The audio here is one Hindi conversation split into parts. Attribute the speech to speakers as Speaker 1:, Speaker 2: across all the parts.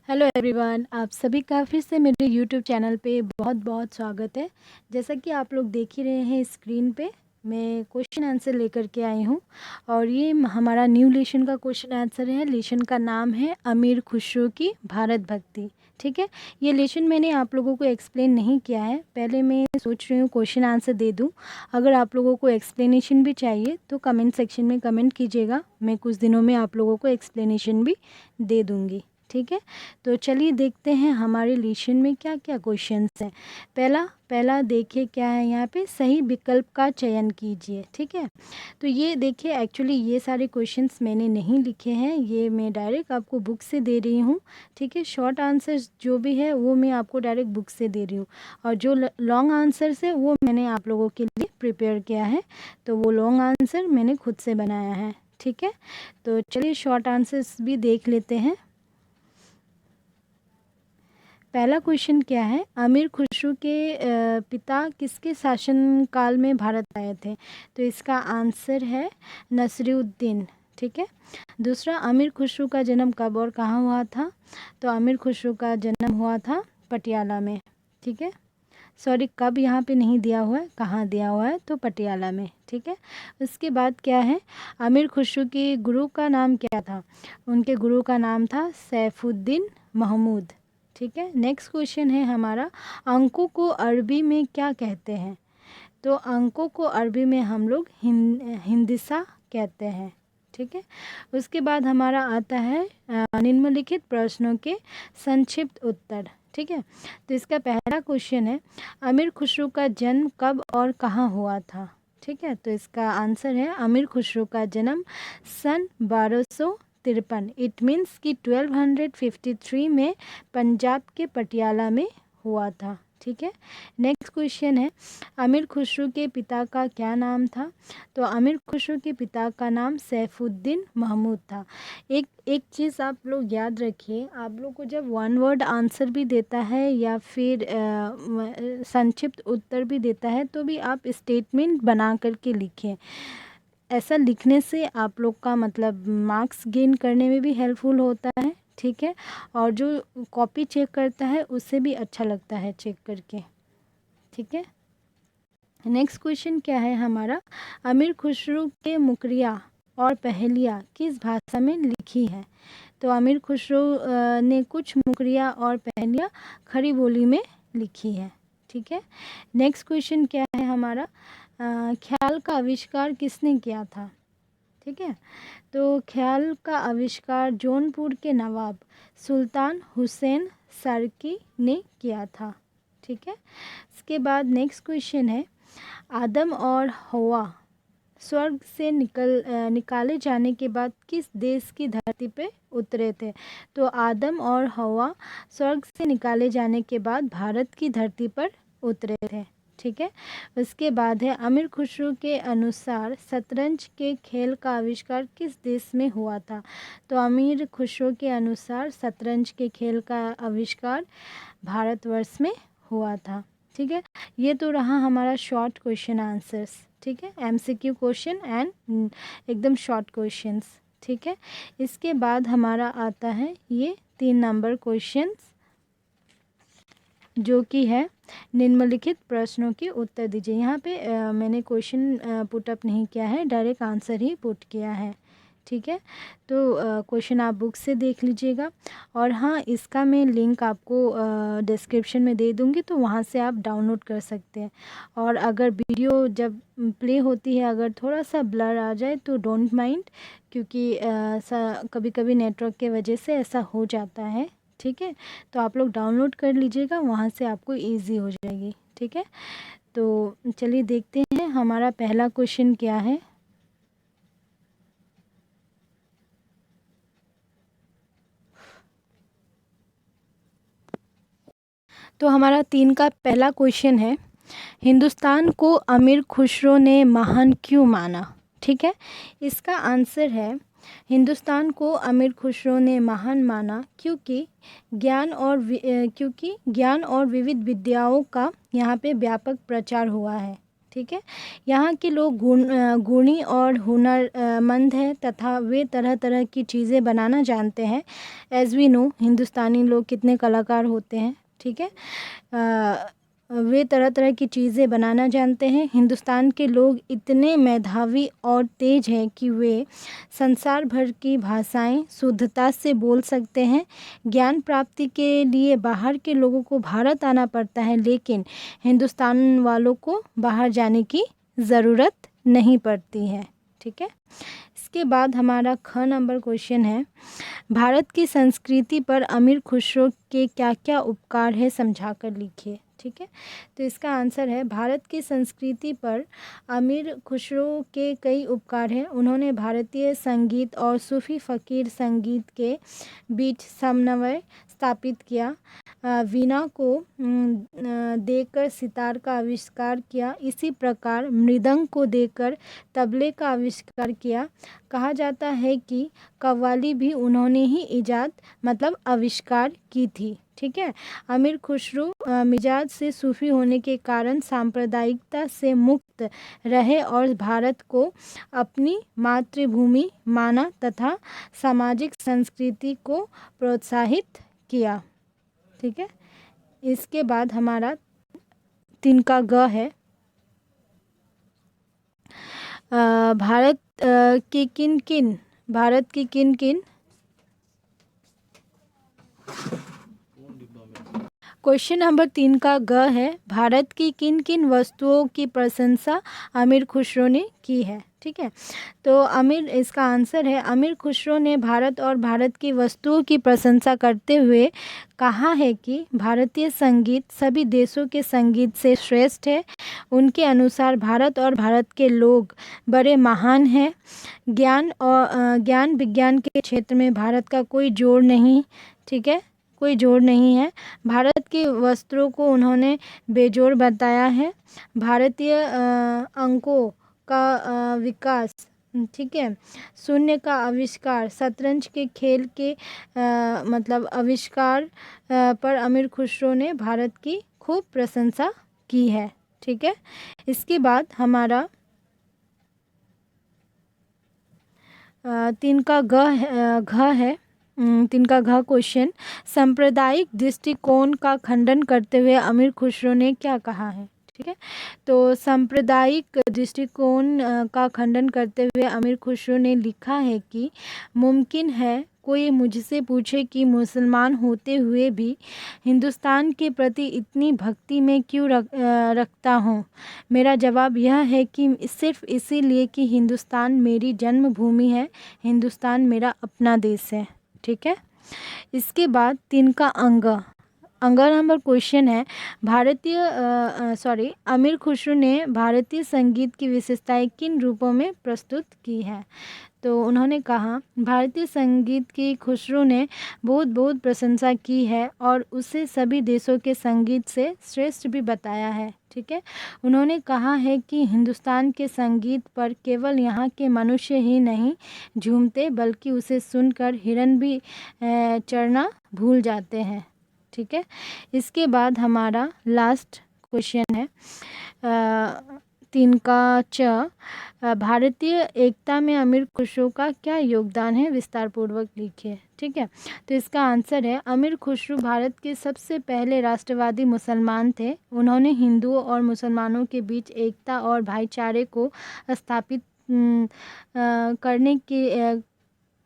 Speaker 1: हेलो एवरीवन, आप सभी का फिर से मेरे यूट्यूब चैनल पे बहुत बहुत स्वागत है। जैसा कि आप लोग देख ही रहे हैं स्क्रीन पे, मैं क्वेश्चन आंसर लेकर के आई हूँ और ये हमारा न्यू लेसन का क्वेश्चन आंसर है। लेसन का नाम है अमीर खुसरो की भारत भक्ति। ठीक है, ये लेसन मैंने आप लोगों को एक्सप्लेन नहीं किया है, पहले मैं सोच रही हूँ क्वेश्चन आंसर दे दूँ। अगर आप लोगों को एक्सप्लेनेशन भी चाहिए तो कमेंट सेक्शन में कमेंट कीजिएगा, मैं कुछ दिनों में आप लोगों को एक्सप्लेनेशन भी दे दूँगी। ठीक है, तो चलिए देखते हैं हमारे लेसन में क्या क्या क्वेश्चंस हैं। पहला देखिए क्या है यहाँ पे, सही विकल्प का चयन कीजिए। ठीक है, तो ये देखिए एक्चुअली ये सारे क्वेश्चंस मैंने नहीं लिखे हैं, ये मैं डायरेक्ट आपको बुक से दे रही हूँ। ठीक है, शॉर्ट आंसर्स जो भी है वो मैं आपको डायरेक्ट बुक से दे रही हूँ और जो लॉन्ग आंसर्स है वो मैंने आप लोगों के लिए प्रिपेयर किया है, तो वो लॉन्ग आंसर मैंने खुद से बनाया है। ठीक है, तो चलिए शॉर्ट आंसर्स भी देख लेते हैं। पहला क्वेश्चन क्या है, अमीर खुसरो के पिता किसके शासनकाल में भारत आए थे? तो इसका आंसर है नसरुद्दीन। ठीक है, दूसरा, अमीर खुसरो का जन्म कब और कहाँ हुआ था? तो अमीर खुसरो का जन्म हुआ था पटियाला में। ठीक है, सॉरी कब यहाँ पे नहीं दिया हुआ है, कहाँ दिया हुआ है, तो पटियाला में। ठीक है, उसके बाद क्या है, अमीर खुसरो के गुरु का नाम क्या था? उनके गुरु का नाम था सैफुद्दीन महमूद। ठीक है, नेक्स्ट क्वेश्चन है हमारा, अंकों को अरबी में क्या कहते हैं? तो अंकों को अरबी में हम लोग हिंदिसा कहते हैं। ठीक है, उसके बाद हमारा आता है निम्नलिखित प्रश्नों के संक्षिप्त उत्तर। ठीक है, तो इसका पहला क्वेश्चन है, अमीर खुसरो का जन्म कब और कहाँ हुआ था? ठीक है, तो इसका आंसर है अमीर खुसरो का जन्म सन 1253, इट मीन्स कि 1253 में पंजाब के पटियाला में हुआ था। ठीक है, नेक्स्ट क्वेश्चन है, अमीर खुसरो के पिता का क्या नाम था? तो अमीर खुसरो के पिता का नाम सैफुद्दीन महमूद था। एक चीज़ आप लोग याद रखिए, आप लोग को जब वन वर्ड आंसर भी देता है या फिर संक्षिप्त उत्तर भी देता है तो भी आप स्टेटमेंट बना करके लिखें। ऐसा लिखने से आप लोग का मतलब मार्क्स गेन करने में भी हेल्पफुल होता है। ठीक है, और जो कॉपी चेक करता है उससे भी अच्छा लगता है चेक करके। ठीक है, नेक्स्ट क्वेश्चन क्या है हमारा, अमीर खुसरो के मुकरिया और पहेलियाँ किस भाषा में लिखी है? तो अमीर खुसरो ने कुछ मुकरिया और पहेलियाँ खड़ी बोली में लिखी है। ठीक है, नेक्स्ट क्वेश्चन क्या है हमारा, ख्याल का आविष्कार किसने किया था? ठीक है, तो ख्याल का आविष्कार जौनपुर के नवाब सुल्तान हुसैन सारकी ने किया था। ठीक है, इसके बाद नेक्स्ट क्वेश्चन है, आदम और हवा स्वर्ग से निकाले जाने के बाद किस देश की धरती पे उतरे थे? तो आदम और हवा स्वर्ग से निकाले जाने के बाद भारत की धरती पर उतरे थे। ठीक है, उसके बाद है, अमीर खुसरो के अनुसार शतरंज के खेल का आविष्कार किस देश में हुआ था? तो अमीर खुसरो के अनुसार शतरंज के खेल का आविष्कार भारतवर्ष में हुआ था। ठीक है, ये तो रहा हमारा शॉर्ट क्वेश्चन आंसर्स। ठीक है, एमसीक्यू क्वेश्चन एंड एकदम शॉर्ट क्वेश्चंस। ठीक है, इसके बाद हमारा आता है ये 3 नंबर क्वेश्चंस जो कि है निम्नलिखित प्रश्नों के उत्तर दीजिए। यहाँ पे मैंने क्वेश्चन पुट अप नहीं किया है, डायरेक्ट आंसर ही पुट किया है। ठीक है, तो क्वेश्चन आप बुक से देख लीजिएगा और हाँ, इसका मैं लिंक आपको डिस्क्रिप्शन में दे दूँगी, तो वहाँ से आप डाउनलोड कर सकते हैं। और अगर वीडियो जब प्ले होती है अगर थोड़ा सा ब्लर आ जाए तो डोंट माइंड, क्योंकि कभी कभी नेटवर्क के वजह से ऐसा हो जाता है। ठीक है, तो आप लोग डाउनलोड कर लीजिएगा, वहाँ से आपको ईजी हो जाएगी। ठीक है, तो चलिए देखते हैं हमारा पहला क्वेश्चन क्या है। तो हमारा 3 का पहला क्वेश्चन है, हिंदुस्तान को अमीर खुसरो ने महान क्यों माना? ठीक है, इसका आंसर है, हिंदुस्तान को अमीर खुसरो ने महान माना क्योंकि ज्ञान और विविध विद्याओं का यहाँ पे व्यापक प्रचार हुआ है। ठीक है। यहाँ के लोग गुणी और हुनरमंद हैं तथा वे तरह तरह की चीज़ें बनाना जानते हैं। एज़ वी नो हिंदुस्तानी लोग कितने कलाकार होते हैं, ठीक है। वे तरह तरह की चीज़ें बनाना जानते हैं। हिंदुस्तान के लोग इतने मेधावी और तेज हैं कि वे संसार भर की भाषाएं शुद्धता से बोल सकते हैं। ज्ञान प्राप्ति के लिए बाहर के लोगों को भारत आना पड़ता है, लेकिन हिंदुस्तान वालों को बाहर जाने की ज़रूरत नहीं पड़ती है, ठीक है। इसके बाद हमारा ख नंबर क्वेश्चन है, भारत की संस्कृति पर अमीर खुसरो के क्या क्या उपकार है समझा कर लिखिए, ठीक है। तो इसका आंसर है, भारत की संस्कृति पर अमीर खुसरो के कई उपकार हैं। उन्होंने भारतीय संगीत और सूफी फ़कीर संगीत के बीच समन्वय स्थापित किया। वीणा को देकर सितार का आविष्कार किया। इसी प्रकार मृदंग को देकर तबले का आविष्कार किया। कहा जाता है कि कव्वाली भी उन्होंने ही इजाद मतलब आविष्कार की थी, ठीक है। अमीर खुसरो मिजाज से सूफी होने के कारण सांप्रदायिकता से मुक्त रहे और भारत को अपनी मातृभूमि माना तथा सामाजिक संस्कृति को प्रोत्साहित किया, ठीक है। इसके बाद हमारा 3 का ग है, भारत की किन किन क्वेश्चन नंबर 3 का ग है, भारत की किन किन वस्तुओं की प्रशंसा अमीर खुसरो ने की है, ठीक है। तो इसका आंसर है, अमीर खुसरो ने भारत और भारत की वस्तुओं की प्रशंसा करते हुए कहा है कि भारतीय संगीत सभी देशों के संगीत से श्रेष्ठ है। उनके अनुसार भारत और भारत के लोग बड़े महान हैं। ज्ञान विज्ञान के क्षेत्र में भारत का कोई जोड़ नहीं, ठीक है, कोई जोड़ नहीं है। भारत के वस्त्रों को उन्होंने बेजोड़ बताया है। भारतीय अंकों का विकास, ठीक है, शून्य का आविष्कार, शतरंज के खेल के मतलब आविष्कार पर अमीर खुसरो ने भारत की खूब प्रशंसा की है, ठीक है। इसके बाद हमारा 3 का घ है। 3 का घ क्वेश्चन, सांप्रदायिक दृष्टिकोण का खंडन करते हुए अमीर खुसरो ने क्या कहा है, ठीक है। तो सांप्रदायिक दृष्टिकोण का खंडन करते हुए अमीर खुसरो ने लिखा है कि मुमकिन है कोई मुझसे पूछे कि मुसलमान होते हुए भी हिंदुस्तान के प्रति इतनी भक्ति में क्यों रखता हूँ। मेरा जवाब यह है कि सिर्फ इसीलिए कि हिंदुस्तान मेरी जन्मभूमि है, हिंदुस्तान मेरा अपना देश है, ठीक है। इसके बाद 3 का अंग नंबर क्वेश्चन है, अमीर खुसरो ने भारतीय संगीत की विशेषताएं किन रूपों में प्रस्तुत की है। तो उन्होंने कहा, भारतीय संगीत की खुसरो ने बहुत प्रशंसा की है और उसे सभी देशों के संगीत से श्रेष्ठ भी बताया है, ठीक है। उन्होंने कहा है कि हिंदुस्तान के संगीत पर केवल यहाँ के मनुष्य ही नहीं झूमते, बल्कि उसे सुनकर हिरन भी चढ़ना भूल जाते हैं, ठीक है। इसके बाद हमारा लास्ट क्वेश्चन है 3 का च, भारतीय एकता में अमीर खुसरो का क्या योगदान है, विस्तार पूर्वक लिखिए, ठीक है। तो इसका आंसर है, अमीर खुसरो भारत के सबसे पहले राष्ट्रवादी मुसलमान थे। उन्होंने हिंदुओं और मुसलमानों के बीच एकता और भाईचारे को स्थापित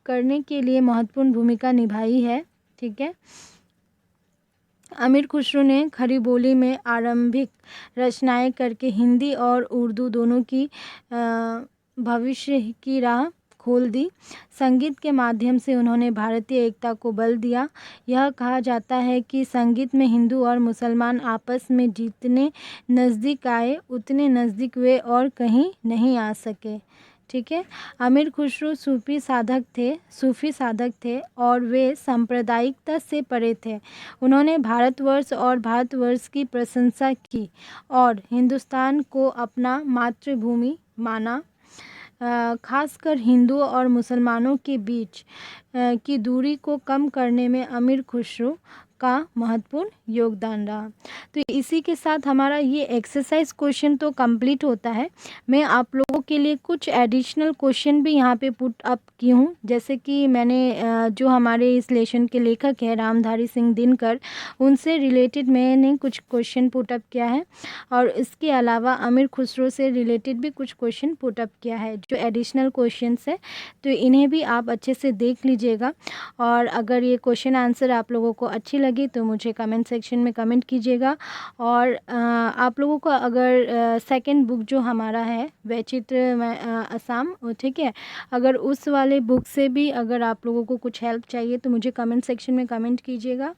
Speaker 1: करने के लिए महत्वपूर्ण भूमिका निभाई है, ठीक है। अमीर खुसरो ने खड़ी बोली में आरंभिक रचनाएं करके हिंदी और उर्दू दोनों की भविष्य की राह खोल दी। संगीत के माध्यम से उन्होंने भारतीय एकता को बल दिया। यह कहा जाता है कि संगीत में हिंदू और मुसलमान आपस में जितने नज़दीक आए उतने नज़दीक वे और कहीं नहीं आ सके, ठीक है। अमीर खुसरो सूफी साधक थे और वे सांप्रदायिकता से परे थे। उन्होंने भारतवर्ष और भारतवर्ष की प्रशंसा की और हिंदुस्तान को अपना मातृभूमि माना। खासकर हिंदुओं और मुसलमानों के बीच की दूरी को कम करने में अमीर खुसरो का महत्वपूर्ण योगदान रहा। तो इसी के साथ हमारा ये एक्सरसाइज क्वेश्चन तो कंप्लीट होता है। मैं आप लोगों के लिए कुछ एडिशनल क्वेश्चन भी यहाँ पे पुट अप की हूँ, जैसे कि मैंने जो हमारे इस लेसन के लेखक हैं रामधारी सिंह दिनकर, उनसे रिलेटेड मैंने कुछ क्वेश्चन पुट अप किया है, और इसके अलावा अमीर खुसरो से रिलेटेड भी कुछ क्वेश्चन पुट अप किया है जो एडिशनल क्वेश्चंस है। तो इन्हें भी आप अच्छे से देख लीजिएगा, और अगर ये क्वेश्चन आंसर आप लोगों को अच्छी लगी तो मुझे कमेंट सेक्शन में कमेंट कीजिएगा। और आप लोगों को अगर सेकंड बुक जो हमारा है वैचित्र असम, ठीक है, अगर उस वाले बुक से भी अगर आप लोगों को कुछ हेल्प चाहिए तो मुझे कमेंट सेक्शन में कमेंट कीजिएगा,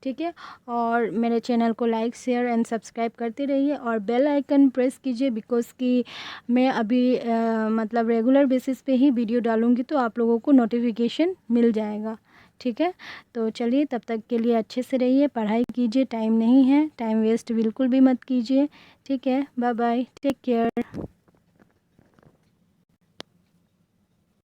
Speaker 1: ठीक है। और मेरे चैनल को लाइक शेयर एंड सब्सक्राइब करते रहिए, और बेल आइकन प्रेस कीजिए, बिकॉज़ कि मैं अभी मतलब रेगुलर बेसिस पे ही वीडियो डालूँगी तो आप लोगों को नोटिफिकेशन मिल जाएगा, ठीक है। तो चलिए, तब तक के लिए अच्छे से रहिए, पढ़ाई कीजिए, टाइम नहीं है, टाइम वेस्ट बिल्कुल भी मत कीजिए, ठीक है। Bye bye, take care.